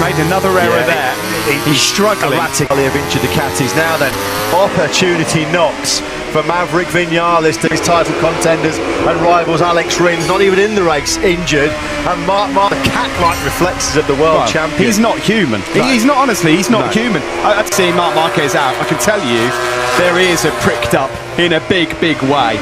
made another error there. He's struggling. Erratically of injured Ducatis. Now then, opportunity knocks for Maverick Vinales to his title contenders and rivals Alex Rins, not even in the race, injured. And Mark, the cat-like reflexes of the world champion. He's not human. No. He's not, honestly, he's not human. I'd see Marc Marquez out. I can tell you, their ears are pricked up in a big, big way.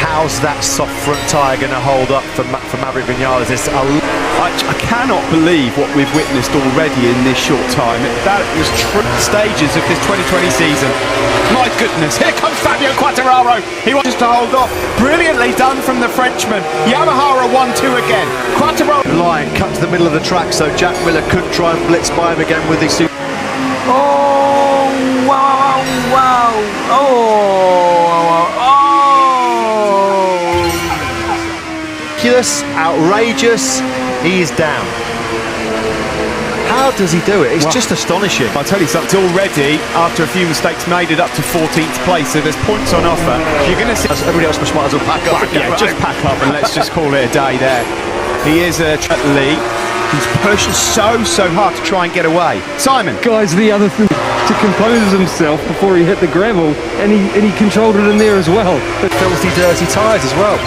How's that soft front tyre going to hold up for Maverick Vinales? I cannot believe what we've witnessed already in this short time. That was stages of this 2020 season. My goodness, here comes Fabio Quartararo. He wants to hold off. Brilliantly done from the Frenchman. Yamaha are 1-2 again. Quartararo. Line cut to the middle of the track, so Jack Miller could try and blitz by him again with his super. Oh, wow, wow. Outrageous, he is down. How does he do it? It's just astonishing. I'll tell you something, already, after a few mistakes made it up to 14th place, so there's points on offer. You're going to see... Everybody else might as well pack up. Yeah, just pack up and let's just call it a day there. He is a lead. He's pushing so hard to try and get away. Simon. Guys, the other thing, to compose himself before he hit the gravel, and he controlled it in there as well. Filthy, dirty tyres as well.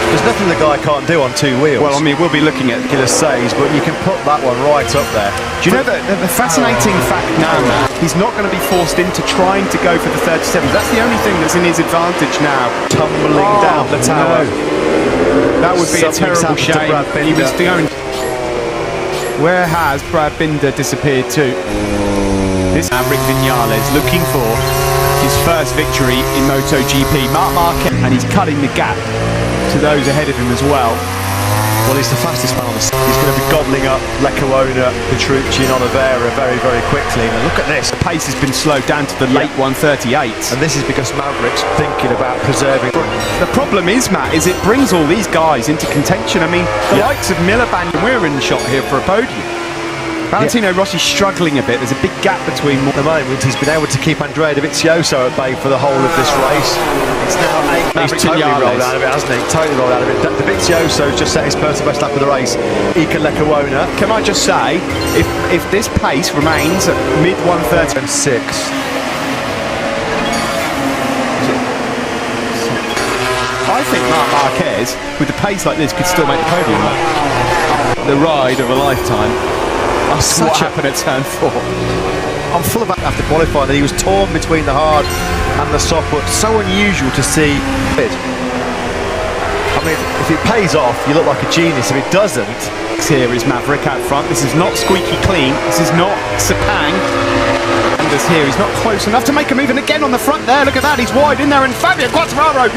There's nothing the guy can't do on two wheels. Well, I mean, we'll be looking at killer saves, but you can put that one right up there. Do you know the fascinating fact now, Matt? He's not going to be forced into trying to go for the 37. That's the only thing that's in his advantage now. Tumbling down the tower. No. That would be a terrible shame. He was going. Where has Brad Binder disappeared to? This Maverick Vinales looking for his first victory in MotoGP. Marc Marquez, and he's cutting the gap to those ahead of him as well. Well, he's the fastest man on the scene. He's going to be gobbling up Leccaona, Petrucci and Oliveira very, very quickly. And look at this. The pace has been slowed down to the late 138s. And this is because Maverick's thinking about preserving. The problem is, Matt, is it brings all these guys into contention. I mean, the likes of Miller, we're in the shot here for a podium. Valentino Rossi's struggling a bit. There's a big gap between. At the moment, he's been able to keep Andrea Dovizioso at bay for the whole of this race. It's now 8. He's totally rolled out of it, hasn't he? Totally rolled out of it. Dovizioso's just set his personal best lap of the race. Iker Leccaona. Can I just say, if this pace remains at mid 130 and 6. I think Marc Marquez, with a pace like this, could still make the podium. The ride of a lifetime. That's what happened at turn 4. I'm full of after qualifying that he was torn between the hard and the soft, but so unusual to see it. I mean, if it pays off, you look like a genius. If it doesn't, here is Maverick out front. This is not squeaky clean. This is not Sepang. And this here, he's not close enough to make a move. And again on the front there, look at that. He's wide in there. And Fabio Quartararo,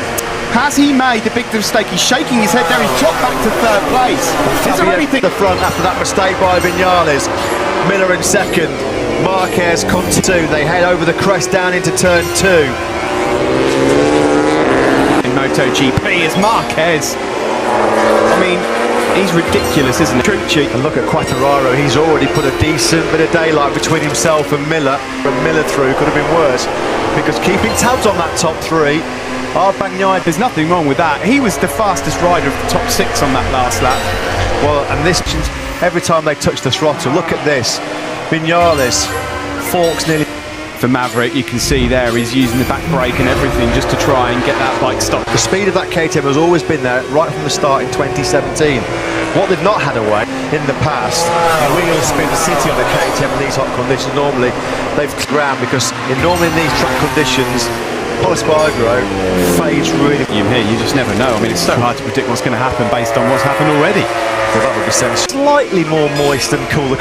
has he made the big mistake? He's shaking his head there. He's dropped back to 3rd place. Is there anything? The front after that mistake by Vinales. Miller in 2nd. Marquez comes 2. They head over the crest down into turn 2. In MotoGP is Marquez. I mean, he's ridiculous, isn't he? Petrucci. And look at Quartararo. He's already put a decent bit of daylight between himself and Miller. But Miller through could have been worse, because keeping tabs on that top 3. There's nothing wrong with that. He was the fastest rider of the top 6 on that last lap. Well, and this, every time they touch the throttle, look at this. Vinales forks nearly. For Maverick, you can see there he's using the back brake and everything just to try and get that bike stopped. The speed of that KTM has always been there right from the start in 2017. What they've not had away in the past, wheel spin the city on the KTM in these hot conditions. Normally they've ground, because normally in these track conditions, Espargaro fades really. Here, you just never know. I mean, it's so hard to predict what's going to happen based on what's happened already. Well, that would be slightly more moist and cooler.